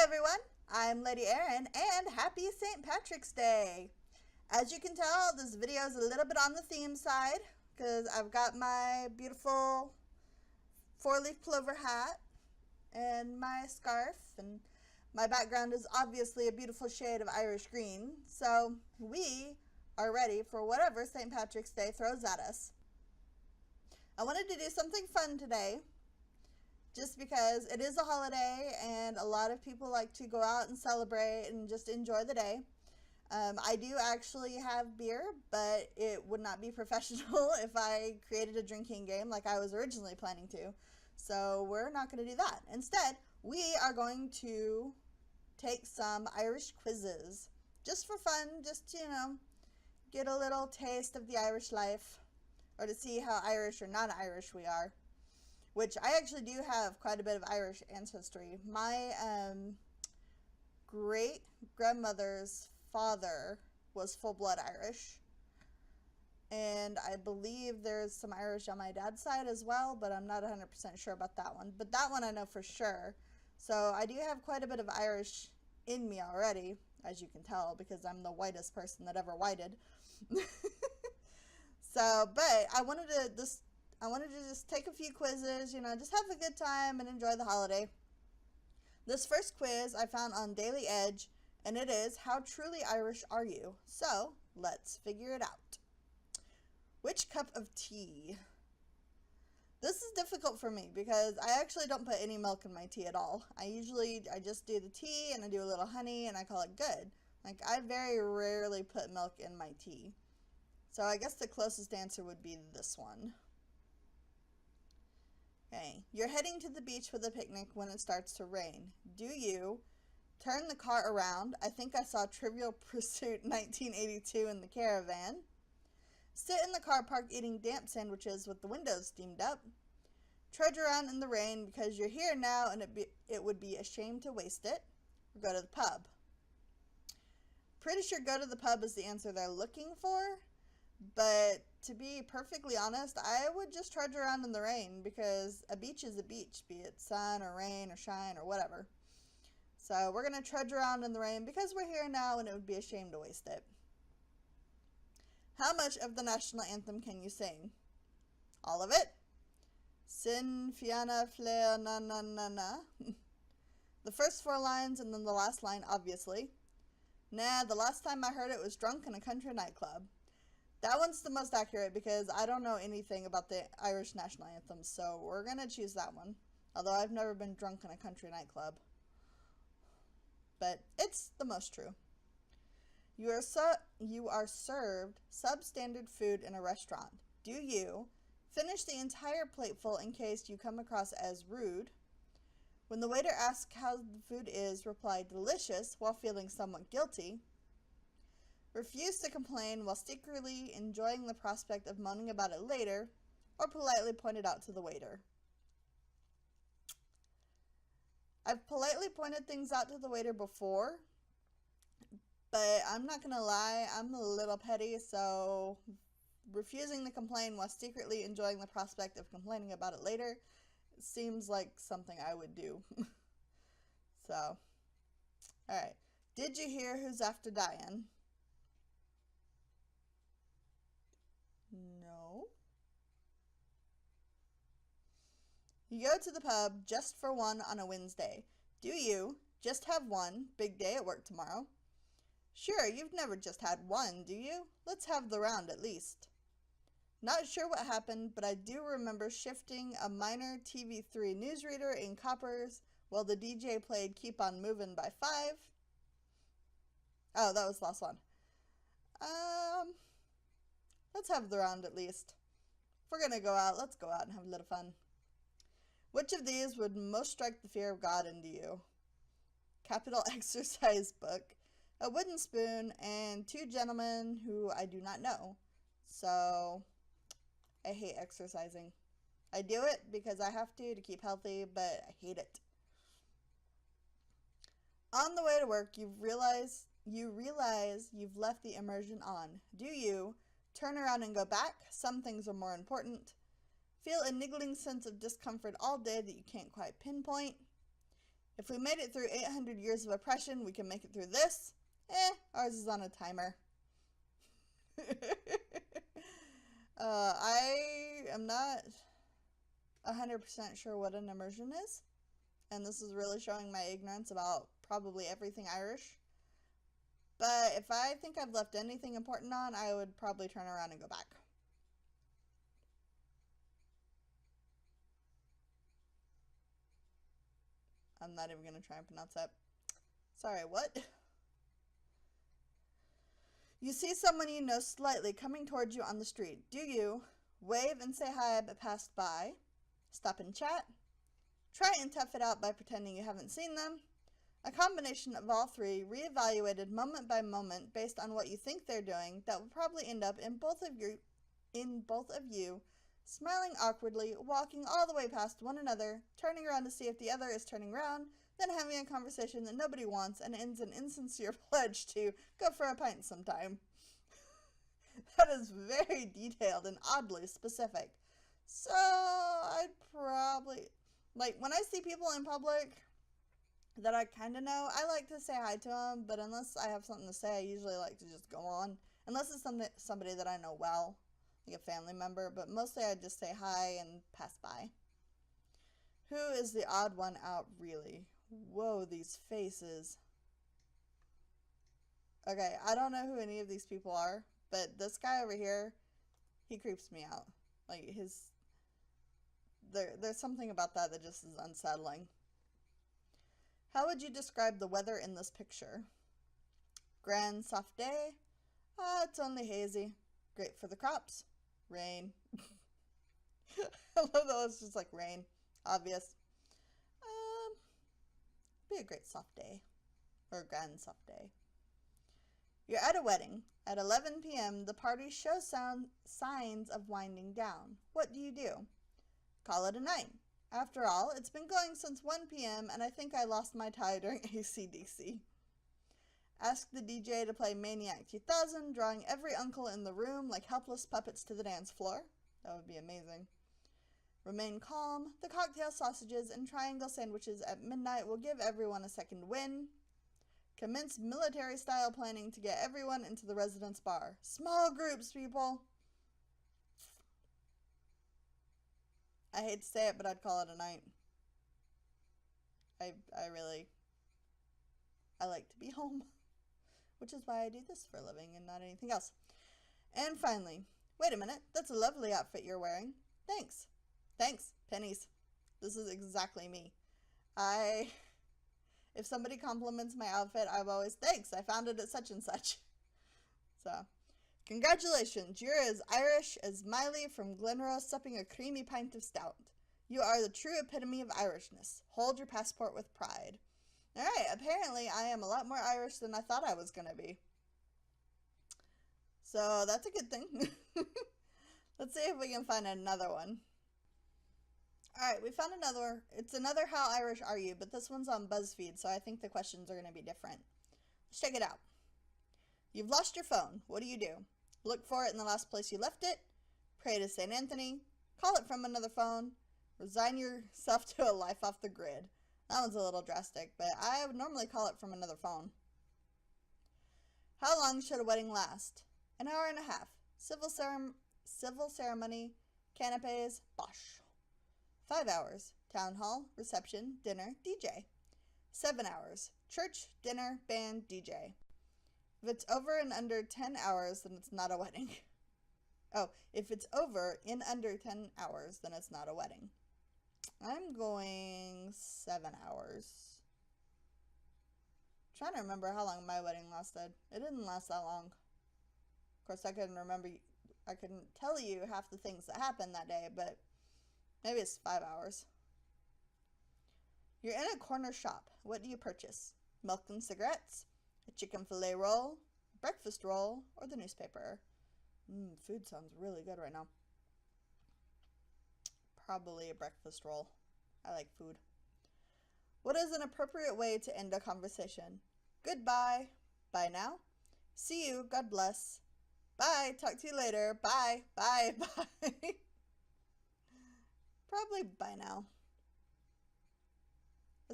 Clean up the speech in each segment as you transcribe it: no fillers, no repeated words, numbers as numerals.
everyone, I'm Lady Erin and happy St. Patrick's Day. As you can tell, this video is a little bit on the theme side because I've got my beautiful four-leaf clover hat and my scarf, and my background is obviously a beautiful shade of Irish green, so we are ready for whatever St. Patrick's Day throws at us. I wanted to do something fun today, just because it is a holiday and a lot of people like to go out and celebrate and just enjoy the day. I do actually have beer, but it would not be professional if I created a drinking game like I was originally planning to. So we're not going to do that. Instead, we are going to take some Irish quizzes just for fun, just to, get a little taste of the Irish life, or to see how Irish or not Irish we are. Which I actually do have quite a bit of Irish ancestry. My great-grandmother's father was full-blood Irish. And I believe there's some Irish on my dad's side as well, but I'm not 100% sure about that one. But that one I know for sure. So I do have quite a bit of Irish in me already, as you can tell, because I'm the whitest person that ever whited. But I wanted to just take a few quizzes, just have a good time and enjoy the holiday. This first quiz I found on Daily Edge, and it is, how truly Irish are you? So, let's figure it out. Which cup of tea? This is difficult for me because I actually don't put any milk in my tea at all. I just do the tea and I do a little honey and I call it good. Like, I very rarely put milk in my tea. So I guess the closest answer would be this one. Okay, you're heading to the beach with a picnic when it starts to rain. Do you turn the car around? I think I saw Trivial Pursuit 1982 in the caravan. Sit in the car park eating damp sandwiches with the windows steamed up. Trudge around in the rain because you're here now and it would be a shame to waste it. Or go to the pub. Pretty sure go to the pub is the answer they're looking for. But to be perfectly honest, I would just trudge around in the rain because a beach is a beach, be it sun or rain or shine or whatever. So we're going to trudge around in the rain because we're here now and it would be a shame to waste it. How much of the national anthem can you sing? All of it? Sin, fianna, flair, na na na na. The first 4 lines and then the last line, obviously. Nah, the last time I heard it was drunk in a country nightclub. That one's the most accurate because I don't know anything about the Irish national anthem, so we're going to choose that one. Although I've never been drunk in a country nightclub. But it's the most true. You are served substandard food in a restaurant. Do you finish the entire plateful in case you come across as rude? When the waiter asks how the food is, reply delicious while feeling somewhat guilty. Refuse to complain while secretly enjoying the prospect of moaning about it later, or politely point it out to the waiter. I've politely pointed things out to the waiter before, but I'm not going to lie, I'm a little petty, so refusing to complain while secretly enjoying the prospect of complaining about it later seems like something I would do. So, alright. Did you hear who's after Diane? No. You go to the pub just for one on a Wednesday. Do you just have one? Big day at work tomorrow. Sure, you've never just had one, do you? Let's have the round at least. Not sure what happened, but I do remember shifting a minor TV3 newsreader in coppers while the DJ played Keep On Movin' by 5. Oh, that was the last one. Let's have the round at least. If we're going to go out, let's go out and have a little fun. Which of these would most strike the fear of God into you? Capital Exercise Book, a wooden spoon, and 2 gentlemen who I do not know. So, I hate exercising. I do it because I have to keep healthy, but I hate it. On the way to work, you realize you've left the immersion on. Do you turn around and go back? Some things are more important. Feel a niggling sense of discomfort all day that you can't quite pinpoint. If we made it through 800 years of oppression, we can make it through this. Ours is on a timer. I am not 100% sure what an immersion is, and this is really showing my ignorance about probably everything Irish. But if I think I've left anything important on, I would probably turn around and go back. I'm not even going to try and pronounce that. Sorry, what? You see someone you know slightly coming towards you on the street. Do you wave and say hi but passed by? Stop and chat? Try and tough it out by pretending you haven't seen them? A combination of all three, reevaluated moment by moment based on what you think they're doing, that will probably end up in both of you smiling awkwardly, walking all the way past one another, turning around to see if the other is turning around, then having a conversation that nobody wants and ends in insincere pledge to go for a pint sometime. That is very detailed and oddly specific. So, I'd probably, when I see people in public that I kind of know, I like to say hi to them, but unless I have something to say, I usually like to just go on. Unless it's somebody that I know well, like a family member, but mostly I just say hi and pass by. Who is the odd one out, really? Whoa, these faces. Okay, I don't know who any of these people are, but this guy over here, he creeps me out. Like, there's something about that just is unsettling. How would you describe the weather in this picture? Grand, soft day. It's only hazy. Great for the crops. Rain. I love that it's just like rain. Obvious. Be a great soft day. Or a grand soft day. You're at a wedding. At 11 p.m., the party shows signs of winding down. What do you do? Call it a night. After all, it's been going since 1 p.m. and I think I lost my tie during AC/DC. Ask the DJ to play Maniac 2000, drawing every uncle in the room like helpless puppets to the dance floor. That would be amazing. Remain calm. The cocktail sausages and triangle sandwiches at midnight will give everyone a second win. Commence military-style planning to get everyone into the residence bar. Small groups, people! I hate to say it, but I'd call it a night. I like to be home, which is why I do this for a living and not anything else. And finally, wait a minute, that's a lovely outfit you're wearing. Thanks. Thanks, pennies. This is exactly me. If somebody compliments my outfit, I'm always, thanks, I found it at such and such. So, congratulations, you're as Irish as Miley from Glenrose supping a creamy pint of stout. You are the true epitome of Irishness. Hold your passport with pride. Alright, apparently I am a lot more Irish than I thought I was going to be. So that's a good thing. Let's see if we can find another one. Alright, we found another. It's another How Irish Are You? But this one's on BuzzFeed, so I think the questions are going to be different. Let's check it out. You've lost your phone. What do? Look for it in the last place you left it. Pray to St. Anthony. Call it from another phone. Resign yourself to a life off the grid. That one's a little drastic, but I would normally call it from another phone. How long should a wedding last? An hour and a half. Civil ceremony, canapes, bosh. 5 hours. Town hall, reception, dinner, DJ. 7 hours. Church, dinner, band, DJ. If it's over and under 10 hours, then it's not a wedding. Oh, if it's over in under 10 hours, then it's not a wedding. I'm going 7 hours. I'm trying to remember how long my wedding lasted. It didn't last that long. Of course, I couldn't tell you half the things that happened that day, but maybe it's 5 hours. You're in a corner shop. What do you purchase? Milk and cigarettes? A chicken fillet roll? A breakfast roll? Or the newspaper? Food sounds really good right now. Probably a breakfast roll. I like food. What is an appropriate way to end a conversation? Goodbye. Bye now. See you. God bless. Bye. Talk to you later. Bye. Bye. Bye. Probably bye now.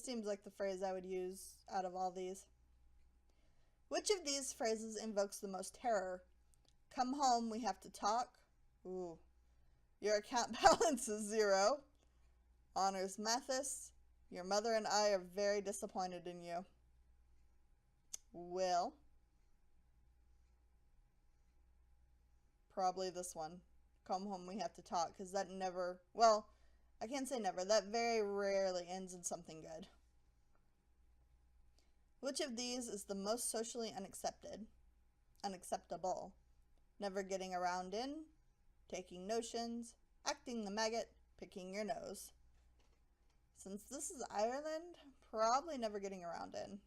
This seems like the phrase I would use out of all these. Which of these phrases invokes the most terror? Come home, we have to talk. Ooh. Your account balance is 0. Honors Mathis. Your mother and I are very disappointed in you. Will. Probably this one. Come home, we have to talk, because that never, well, I can't say never, that very rarely ends in something good. Which of these is the most socially unacceptable? Never getting around in, taking notions, acting the maggot, picking your nose. Since this is Ireland, probably never getting around in.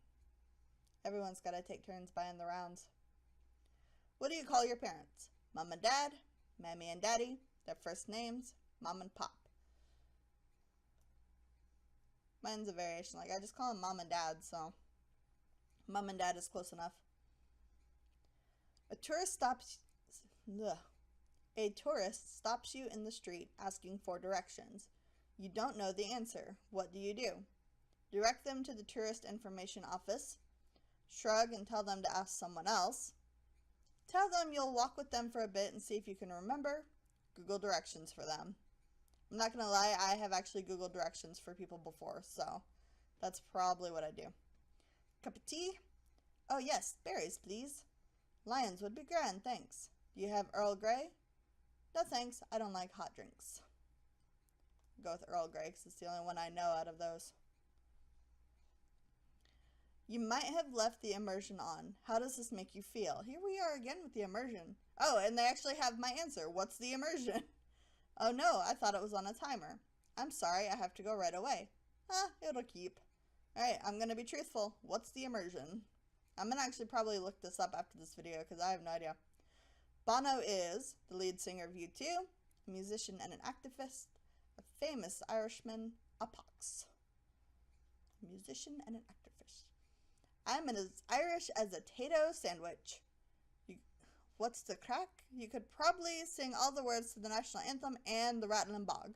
Everyone's got to take turns buying the rounds. What do you call your parents? Mom and Dad, Mammy and Daddy, their first names, Mom and Pop. Mine's a variation, like I just call them Mom and Dad, so Mom and Dad is close enough. A tourist stops you in the street asking for directions. You don't know the answer. What do? Direct them to the tourist information office. Shrug and tell them to ask someone else. Tell them you'll walk with them for a bit and see if you can remember. Google directions for them. I'm not going to lie, I have actually Googled directions for people before, so that's probably what I do. Cup of tea? Oh yes, berries please. Lions would be grand, thanks. Do you have Earl Grey? No thanks, I don't like hot drinks. I'll go with Earl Grey because it's the only one I know out of those. You might have left the immersion on. How does this make you feel? Here we are again with the immersion. Oh, and they actually have my answer. What's the immersion? Oh no, I thought it was on a timer. I'm sorry, I have to go right away. It'll keep. Alright, I'm going to be truthful. What's the immersion? I'm going to actually probably look this up after this video because I have no idea. Bono is the lead singer of U2, a musician and an activist, a famous Irishman, a pox. A musician and an activist. I'm as Irish as a tato sandwich. What's the crack? You could probably sing all the words to the national anthem and the Rattling Bog.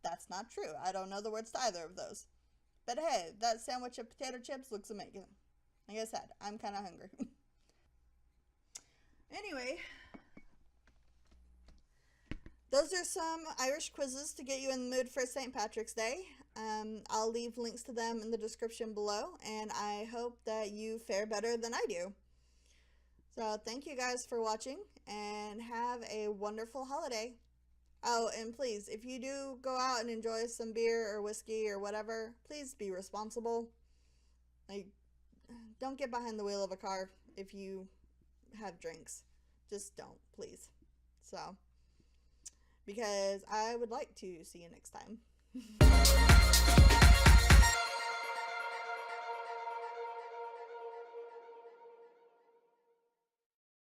That's not true. I don't know the words to either of those. But hey, that sandwich of potato chips looks amazing. Like I said, I'm kind of hungry. Anyway, those are some Irish quizzes to get you in the mood for St. Patrick's Day. I'll leave links to them in the description below, and I hope that you fare better than I do. So thank you guys for watching, and have a wonderful holiday. Oh, and please, if you do go out and enjoy some beer or whiskey or whatever, please be responsible. Like, don't get behind the wheel of a car if you have drinks. Just don't, please. So, because I would like to see you next time.